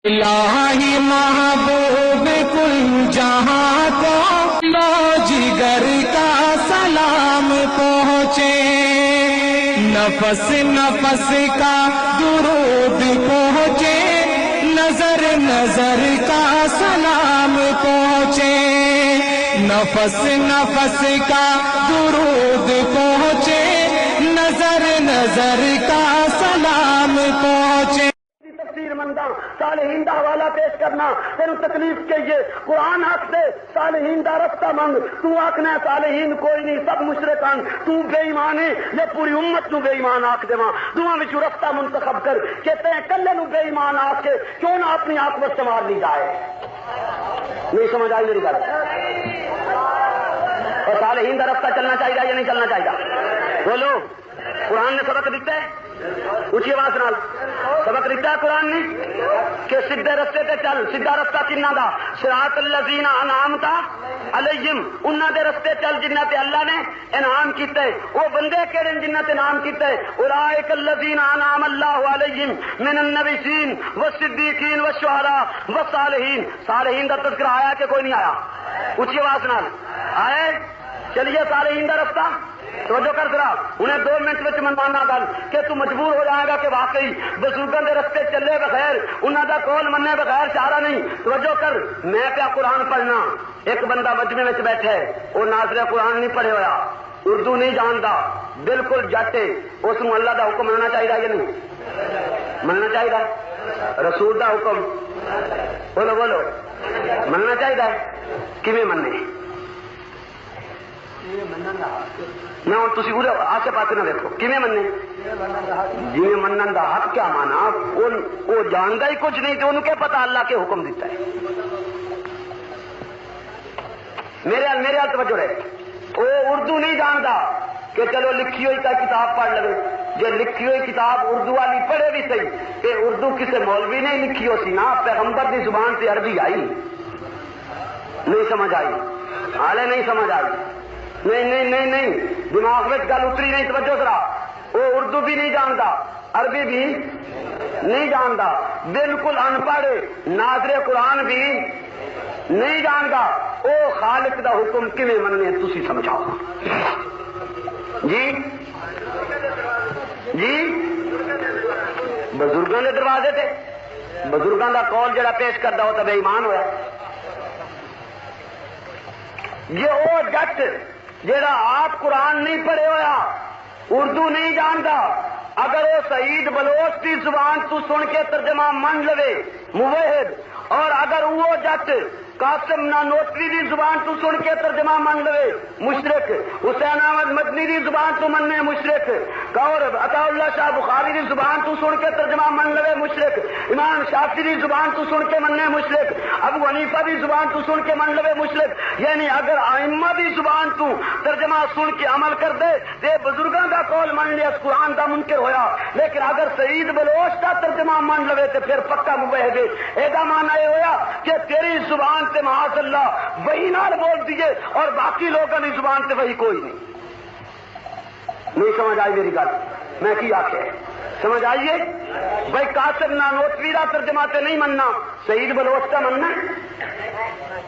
الہی محبوب کل جہاں کو لو جگر کا سلام پہنچے، نفس نفس کا درود پہنچے، نظر نظر کا سلام پہنچے، نفس نفس کا درود پہنچے، نظر نظر کا سلام پہنچے۔ صالحین دا حوالہ پیش کرنا تینوں تکلیف کہیے، قرآن آخ دے صالحین دا رستہ منگ، تو آخنا ہے صالحین کوئی نہیں سب مشرکان، تو بے ایمان ہے یہ پوری امت نو بے ایمان آخ دے، دعاں وچوں رستہ منتخب کر کہتے ہیں کلے نو بے ایمان آخ کے کیوں نہ اپنی عاقبت سنوار لی جائے۔ نہیں سمجھ آئی میری بات؟ اور صالحین دا رستہ چلنا چاہیے یا نہیں چلنا چاہیے؟ بولو، قرآن نے سبق دیتا ہے، اونچی آواز نال سبق دیتا ہے قرآن نے کہ سیدھے رستے تے چل۔ سیدھا رستہ کنہ دا؟ صراط الذین انعمت علیہم، انہاں دے رستے چل جنہاں تے اللہ نے انعام کیتے۔ وہ بندے کہڑے جنہاں تے انعام کیتے؟ اولئک الذین انعم اللہ علیہم من النبیین والصدیقین والشہداء والصالحین۔ صالحین دا تذکرہ آیا کہ کوئی نہیں آیا؟ اونچی آواز نال آئے۔ چلیے صالحین دا رستہ توجہ کر ذرا، انہیں 2 منٹ میں منوانا گل کہ تو مجبور ہو جائے گا کہ واقعی بزرگوں کے رستے چلے بغیر، انہوں کا قول مننے بغیر چارہ نہیں۔ توجہ کر، میں پیا قرآن پڑھنا، ایک بندہ مجمع میں بیٹھا ہے، وہ ناظر قرآن نہیں پڑھے ہوا، اردو نہیں جانتا، بالکل جٹ ہے، اس کو اللہ دا حکم مننا چاہیے یا نہیں مننا چاہیے؟ رسول دا حکم بولو بولو مننا چاہیے؟ کیویں مننے؟ میں ہوں تھی پورے آسے پاسے نہ دیکھو کیویں مننے؟ جی منن دا حق کیا مانا؟ وہ جانتا ہی کچھ نہیں تو انہوں کیا پتا اللہ کے حکم دیتا ہے؟ میرے حال توجہ رہے، وہ اردو نہیں جانتا کہ چلو لکھی ہوئی کا کتاب پڑھ لو، جو لکھی ہوئی کتاب اردو والی پڑھے بھی صحیح، کہ اردو کسی مولوی نے لکھی ہو سی نا، پیغمبر کی زبان سے عربی آئی نہیں سمجھ آئی، حالے نہیں سمجھ آئی، نہیں نہیں نہیں نہیں دماغ میں گل اتری نہیں۔ توجہ ذرا، وہ اردو بھی نہیں جانتا، عربی بھی نہیں جانتا، بالکل ان پڑھ، ناظر قرآن بھی نہیں جانتا، وہ خالق دا حکم کیویں مننے تسی سمجھاؤ جی؟ جی بزرگوں کے دروازے تے بزرگوں دا قول جڑا پیش کرتا وہ تو بے ایمان ہوا۔ یہ وہ جٹ جیڑا آپ قرآن نہیں پڑھے ہوا، اردو نہیں جانتا، اگر وہ سعید بلوچ کی زبان تو سن کے ترجمہ من لوے موحد، اور اگر وہ جٹ قاسم نانوتوی دی زبان تو سن کے ترجمہ من لوے مشرک، حسین احمد مدنی دی زبان تو مننے مشرک، اور عطا اللہ شاہ بخاری دی زبان تو سن کے ترجمہ من لوے مشرک، امام شافعی دی زبان تو سن کے مننے مشرک، ابو حنیفہ دی زبان تو سن کے من لوے مشرک۔ یعنی اگر ائمہ دی زبان تو ترجمہ سن کے عمل کر دے تے بزرگاں دا قول من لیا، قرآن دا منکر ہویا، لیکن اگر سعید بلوچ دا ترجمہ من لوے تے پھر پکا موحد ہے۔ ایدا معنی یہ ہویا کہ تیری زبان تے معاذ اللہ وہی نال بول دیے اور باقی لوگوں کی زبان تے وہی کوئی نہیں۔ نہیں سمجھ آئی میری گل؟ میں کی آخیا سمجھ آئیے؟ بھائی قاسم نانوتوی کا ترجمہ تے نہیں مننا، سعید بلوچ کا مننا،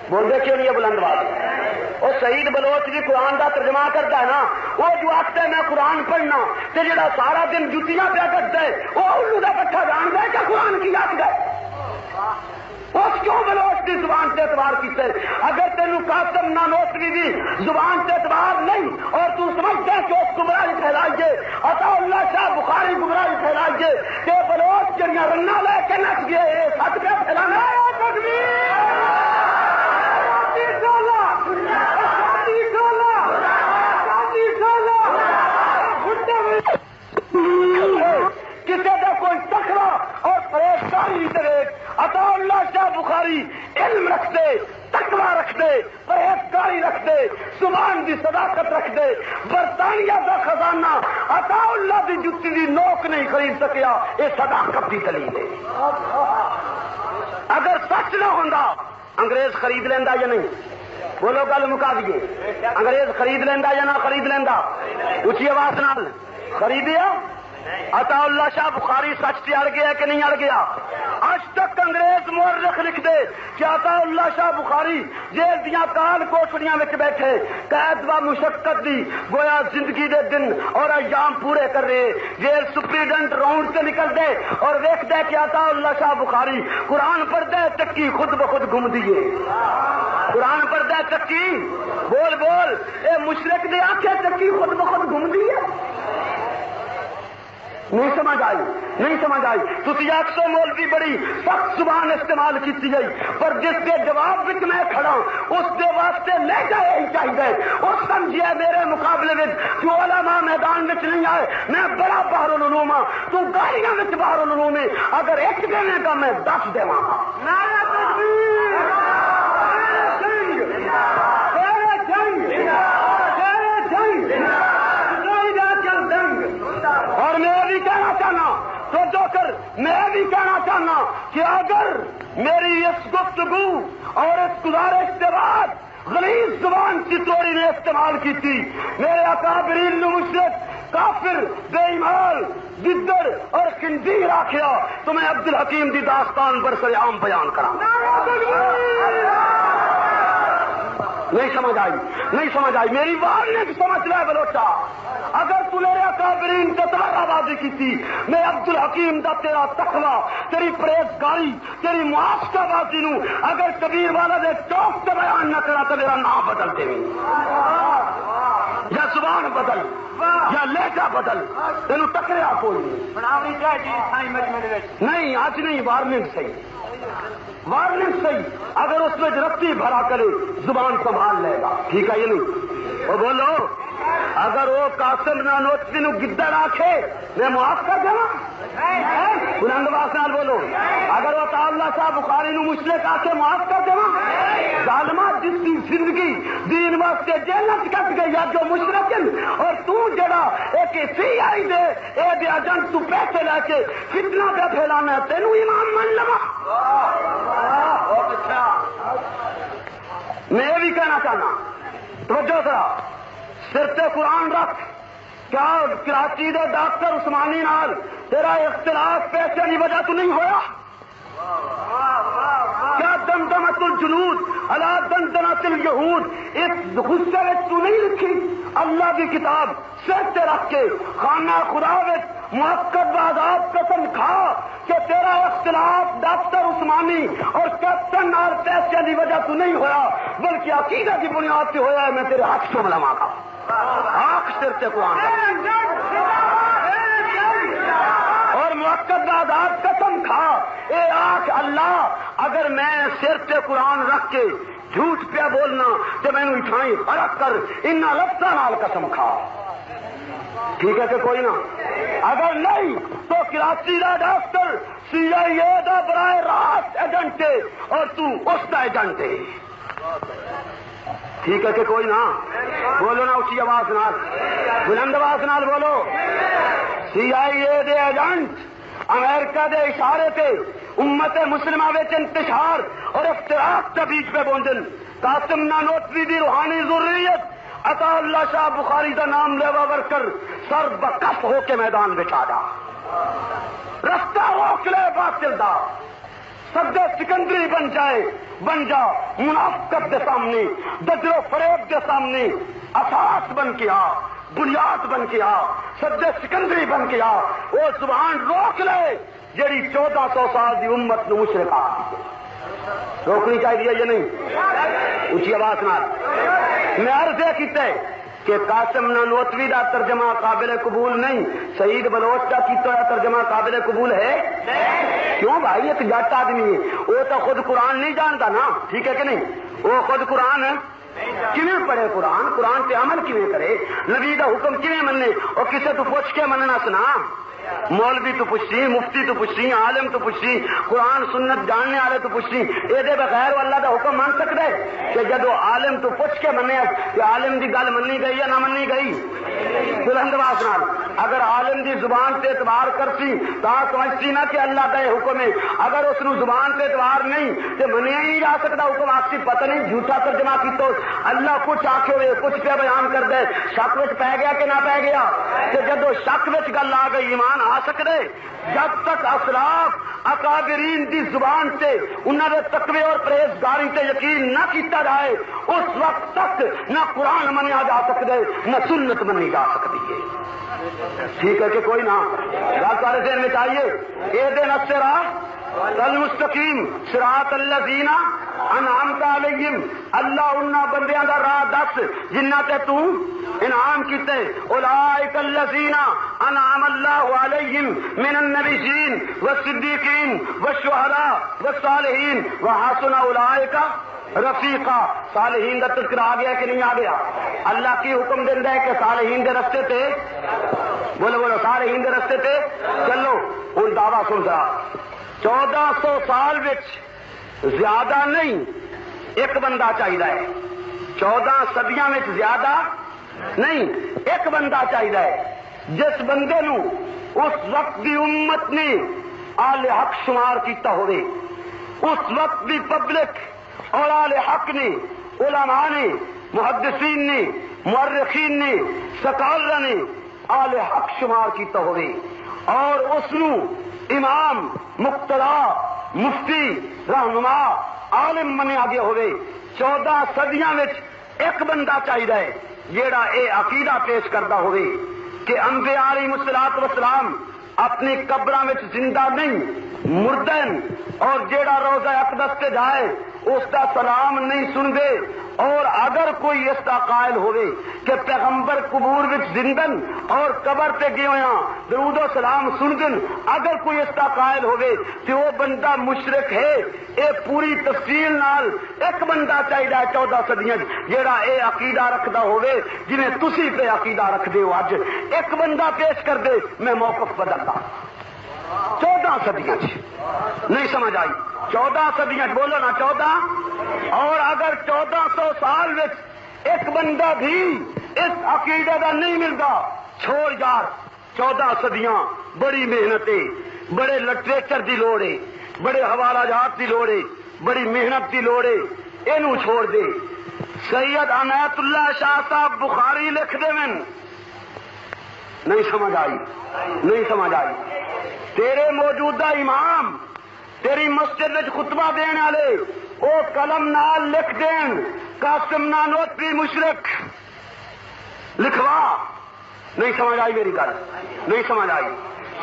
بول دے کیوں نہیں ہے بلند بات؟ اور سعید بلوچ بھی قرآن کا ترجمہ کرتا ہے نا، وہ جو آختا ہے میں قرآن پڑھنا تے جڑا سارا دن جتیاں پیا کرتا ہے وہ الو کا پٹھا جانتا ہے کہ قرآن کی آخر ہے؟ اس کیوں بلوچ کی زبان سے اعتبار کیتے؟ اگر تینوں قاسم نانوتوی کی زبان سے اعتبار نہیں اور تو سمجھتا ہے کہ اس گمراہی پھیلائیے، عطا اللہ شاہ بخاری گمراہی پھیلائیے کہ بلوچ جڑیاں رنگا لے کے نچ گئے سچ پہ پھیلانا کسی کا کوئی تخلا اور پریشانی کرے۔ عطا اللہ شاہ بخاری علم رکھتے، تقوی رکھتے، پرہیزگاری رکھتے، زبان کی صداقت رکھتے، برطانیہ کا خزانہ عطا اللہ کی جتی دی نوک نہیں خرید سکیا، یہ صداقت کی دلیل ہے۔ اگر سچ نہ ہوندا انگریز خرید لینا یا نہیں؟ بولو گل مکا دیے، انگریز خرید لینا یا نہ خرید لینا؟ اونچی آواز نال خریدیا؟ عطا اللہ شاہ بخاری سچ سے اڑ گیا کہ نہیں اڑ گیا؟ آج تک انگریز مورخ لکھ دے کہ عطا اللہ شاہ بخاری جیل دیاں کال کوٹڑیاں وچ بیٹھے قید و مشقت دی گویا زندگی دے دن اور ایام پورے کر رہے جیل سپریڈنٹ راؤنڈ سے نکل دے اور ویکھ دے کہ عطا اللہ شاہ بخاری قرآن پڑھ دے چکی خود بخود گھم دیے قرآن پڑھ دے چکی بول بول اے مشرک دے آنکھیں چکی خود بخود گھم دیے نہیں سمجھ آئی نہیں سمجھ آئی تسی آکسو مولوی بڑی سخت زبان استعمال کی گئی پر جس کے جواب وچ میں کھڑا اس کے واسطے لے جائے ہی چاہیے اور سمجھیے میرے مقابلے میں جو علماء میدان وچ نہیں آئے میں بڑا بحر العلوم ہاں تو گاڑیاں وچ بحر العلوم ہے اگر ایک دینے کا میں 10 دیواں نعرہ تکبیر اور میں بھی کہنا چاہنا تو جو کر میں بھی کہنا چاہنا کہ اگر میری اس گفتگو اور اس گزارش کے بعد غلیظ زبان کی توڑی نے استعمال کی تھی میرے اکابرین نے مشرک کافر بے ایمان گدڑ اور خنزیر آخیا تو میں عبد الحکیم دی داستان برسر عام بیان کراں نہیں سمجھ آئی نہیں سمجھ آئی میری وارننگ سمجھ لے بلوچا اگر تو میرے اکابرین کا تبرہ بازی کی تھی میں عبد الحکیم دا تیرا تقوی تیری پرہیزگاری تیری معاشقہ بازی نو اگر کبیر والا دے چوک سے بیان نہ کرا تو میرا نام بدل دے یا زبان بدل یا لہجہ بدل تینوں ٹکریا کوئی نہیں آج نہیں وارننگ صحیح وارننگ صحیح اگر اس میں رتی بھرا کرے زبان سنبھال لے گا ٹھیک ہے یہ نہیں وہ بولو اگر وہ قاسم نانوتوی نو گدڑ آکھے میں معاف کر دوں بلند آواز نال بولو اگر وہ تعالیٰ صاحب بخاری نو مشرک آکھے معاف کر دوں ظالمہ جس کی زندگی دین واسطے جیلت کٹ گئی یا جو مشرکن اور تو جڑا ایک سی آئی دے اے دے ایجنٹ تو پیسے لے کے فتنہ پہ پھیلانا ہے تینوں امام من لما میں بھی کہنا چاہنا توجہ ذرا سرتے قرآن رکھ کیا کراچی دے ڈاکٹر عثمانی نال تیرا اختلاف پیسے کی وجہ تو نہیں ہویا کیا دمدمۃ الجلود علی دندنۃ الیہود اس غصے میں تو نہیں لکھی اللہ کی کتاب سر تے رکھ کے خانہ خدا وچ مؤکد بعذاب قسم کھا کہ تیرا اختلاف ڈاکٹر عثمانی اور کیپٹن نال پیسے کی وجہ تو نہیں ہویا بلکہ عقیدہ کی بنیاد سے ہویا ہے میں تیرے حق سے ملما کا آنکھ سر سے قرآن اور مؤکد بعذاب قسم کھا اے آنکھ اللہ اگر میں سر سے قرآن رکھ کے جھوٹ پہ بولنا تو میں نے اٹھائی فرق کر ان لفظاں نال قسم کھا ٹھیک ہے کہ کوئی نہ اگر نہیں تو کراچی کا ڈاکٹر سی آئی اے کا براہ راست ایجنٹ ہے اور تو اس کا ایجنٹ ہے ٹھیک ہے کہ کوئی نہ بولو نا اسی آواز نال بلند آواز نال بولو سی آئی اے دے ایجنٹ امریکہ دے اشارے تے امت مسلمہ وچ انتشار اور افتراق کے بیچ پہ بوندن قاسم نانوتوی دی روحانی ضروریت عطا اللہ شاہ بخاری کا نام لیوا ور کر سر بکف ہو کے میدان بچا جا رستہ روک لے باطل دا سد سکندری بن جا منافقت کے سامنے دجل و فریب کے سامنے اساس بن کے آ بنیاد بن کے آ سد سکندری بن کے آ وہ زبان روک لے جیڑی 1400 سال کی امت نو مشرک روکنی چاہیے یہ نہیں اونچی آواز نال میں عرض یہ کیتا ہے کہ قاسم نانوتوی کا ترجمہ قابل قبول نہیں شہید بلوچ کا کیتا ہوا ترجمہ قابل قبول ہے کیوں بھائی ایک جٹ آدمی ہے وہ تو خود قرآن نہیں جانتا نا ٹھیک ہے کہ نہیں وہ خود قرآن کیویں پڑھے قرآن پہ عمل کیویں کرے نبی کا حکم کیویں مننے اور کسے تو پوچھ کے مننا سنا مولوی تو پوچھی مفتی تو پوچھی عالم تو پوچھی قرآن سنت جاننے والے تو پوچھی یہ بغیر اللہ کا حکم مان سکتا ہے کہ جب عالم تو پوچھ کے منے کہ عالم کی گل منی گئی یا نہ منی گئی بلند آواز نال اگر عالم دی زبان سے اعتبار کرتی تا سمجھتی نہ کہ اللہ کا حکم ہے، اگر اس نو زبان سے اعتبار نہیں تو منیا ہی نہیں جا سکتا حکم آخسی پتہ نہیں جھوٹا ترجمہ کی تو اللہ کچھ آکھے ہوئے کچھ پہ بیان کر دے، شک وچ پہ گیا کہ نہ پہ گیا؟ کہ جدو شک وچ گل آ گئی ایمان آ سکتے؟ جب تک اسلاف اکابرین دی زبان سے انہوں نے تقوی اور پرہیزگاری سے یقین نہ کیتا جائے اس وقت تک نہ قرآن منیا جا سکتے نہ سنت منی جا سکتی ہے۔ ٹھیک ہے کہ کوئی نہ گل سارے ذہن میں چاہیے اہدنا الصراط المستقیم صراط الذین انعمت علیہم، اللہ انہاں بندیاں دا راہ دس جنہاں تے تو انعام کیتے، اولئک الذین انعم اللہ علیہم من النبیین والصدیقین والشہداء والصالحین وحسن اولئک رفیقا۔ صالحین کا تذکرہ آ گیا کہ نہیں آ گیا؟ اللہ کی حکم دینا ہے کہ صالحین کے رستے تے بولو بولو صالحین کے رستے تے چلو۔ ہوں دعویٰ سن رہا 1400 سال وچ زیادہ نہیں ایک بندہ چاہیے، 14 صدیاں وچ زیادہ نہیں ایک بندہ چاہیے جس بندے نو اس وقت دی امت نے آل حق شمار کیتا ہوئے، اس وقت دی پبلک اور آل حق نے، علماء نے، محدثین نے، مورخین نے، سکالر نے آل حق شمار کیتا ہوئے اور اس نو امام، مقتدا، مفتی، رہنما، عالم منیا گیا ہوئے۔ 14 صدیاں وچ ایک بندہ چاہیے جیڑا اے عقیدہ پیش کرتا ہوئے کہ انبیاء علیہ الصلوۃ والسلام اپنی قبراں وچ زندہ نہیں مردن، اور جیڑا روزہ اقدس تے جائے اس کا سلام نہیں سن دے، اور اگر کوئی اس کا قائل ہوئے کہ پیغمبر قبور وچ زندن اور قبر تے گئے ہویا درود و سلام سن دن، اگر کوئی اس کا قائل ہوئے تو وہ بندہ مشرک ہے۔ اے پوری تفصیل نال ایک بندہ چاہیے 14 صدیاں جیڑا اے عقیدہ رکھدا ہوئے جنہیں تسی پہ عقیدہ رکھ دے ہو، اج ایک بندہ پیش کر دے میں موقف بدلتا۔ 14 صدیاں نہیں سمجھ آئی؟ 14 صدیاں بولو نا 14، اور اگر 1400 سال میں ایک بندہ بھی اس عقیدے کا نہیں ملتا چھوڑ یار 14 صدیاں بڑی محنت، بڑے لٹریچر دی لوڑ ہے، بڑے حوالہ جات دی لوڑ ہے، بڑی محنت دی لوڑ ہے، اینو چھوڑ دے۔ سید عنایت اللہ شاہ صاحب بخاری لکھ دے من، نہیں سمجھ آئی؟ نہیں سمجھ آئی؟ تیرے موجودہ امام تیری مسجد میں خطبہ دینے والے او قلم نال لکھ دین قاسم نانوتوی مشرک، لکھوا۔ نہیں سمجھ آئی میری گل؟ نہیں سمجھ آئی؟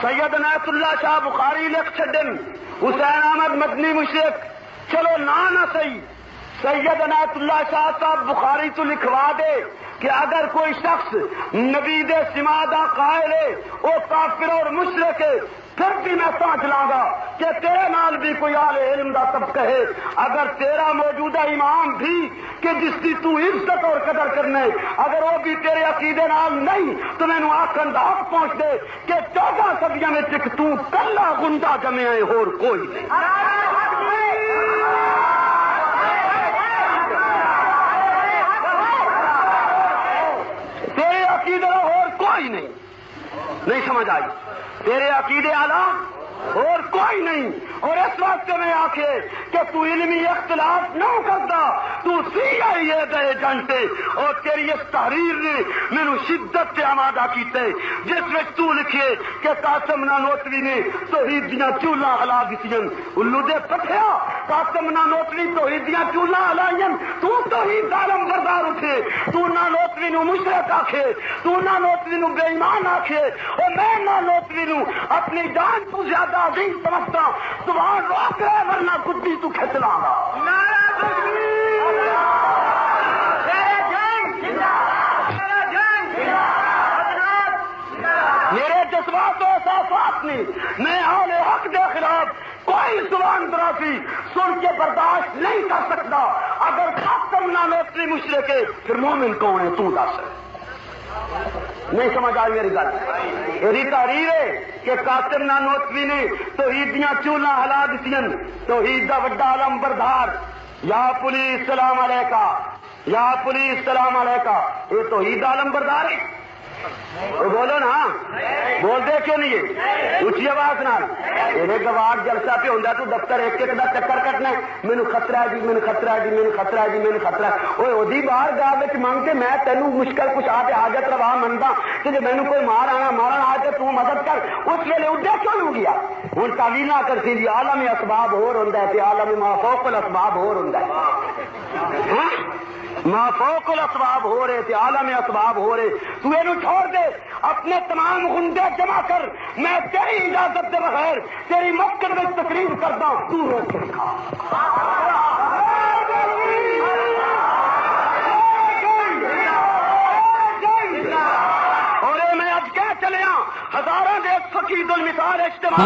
سید عنایت اللہ شاہ بخاری لکھ چھڈن حسین احمد مدنی مشرک، چلو نہ صحیح، سید عنایت اللہ شاہ صاحب بخاری تو لکھوا دے کہ اگر کوئی شخص نبی دے سما دا قائل ہے وہ کافر اور مشرک ہے، پھر بھی میں سمجھ لاں گا کہ تیرے نال بھی کوئی اہل علم دا طبقہ ہے۔ اگر تیرا موجودہ امام بھی کہ جس کی تو عزت اور قدر کرنے اگر وہ بھی تیرے عقیدے نال نہیں تو میں آخر دا حق پہنچ دے کہ 14 صدیاں میں تک تو کلا گنڈا جمے ہے اور کوئی نہیں۔ تیرے عقیدے اور کوئی نہیں۔ نہیں سمجھ آئی؟ تیرے عقیدے اعلیٰ اور کوئی نہیں، اور اس واسطے میں آخے کہ تو علمی اختلاف نہ کرتا، تو CIA دے جانتے، اور تیری اس تحریر نے میرے شدت سے آمادہ کیتے جس میں تو لکھے کہ قاسم نانوتوی نے توحید دیاں چولاں ہلا دتیاں، الو دے پٹھیا قاسم نانوتوی توحید دیاں چولاں ہلائیاں، تو توحید عالم بردار اٹھے، تو نانوتوی نو مشرک آکھے، تو نانوتوی نو بے ایمان آکھے، اور میں نانوتوی نو اپنی جان تو زیادہ عظیم سمجھتا، زبان روک رہے ورنہ خود بھی تو کھچ لاں گا۔ میرے جذبات و احساسات نے میں اہل حق کے خلاف کوئی زبان درازی سن کے برداشت نہیں کر سکتا۔ اگر قاسم نانوتوی مشرک ہے پھر مومن کون ہے تو دس؟ نہیں سمجھ آئی میری گل؟ یہ تحریر ہے کہ قاسم نانوتوی نے توحید دیاں چولاں ہلا دتیاں، توحید دا وڈا علم بردار، یا پولیس سلام علیکہ، یا پولیس سلام علیکہ، یہ توحید دا علم بردار ہے۔ تو بولو نا، بول دے کیوں نہیں ہے اچھی آواز نال؟ یہ گواہ جلسہ پہ ہوتا تو دفتر ایک ایک دا چکر کٹنا، مینو خطرہ ہے جی، مینو خطرہ ہے جی، مینو خطرہ ہے جی، مینو خطرہ ہے۔ وہ وہی باہر گاہ وچ منگ کے میں تینوں مشکل کچھ آ کے حاجت روا منگا کہ جی مینو کوئی مارن آ کے تو مدد کر، اس ویلے اڈے کیوں ہو گیا؟ ہوں تعویل نہ کر سی جی عالم اسباب ہور ہوندا ہے تے عالم ما فوق الاسباب ہور ہوندا ہے۔ ما فوق الاسباب ہو رہے تھے، عالم اسباب ہو رہے، تو یہ چھوڑ دے، اپنے تمام گنڈے جمع کر، میں تیری اجازت کے بغیر تیری مسجد میں تقریر کرتا ہوں، تو روک کے دکھا۔ اور میں اج کہہ چلیا ہزاراں دے فقید المثال اجتماع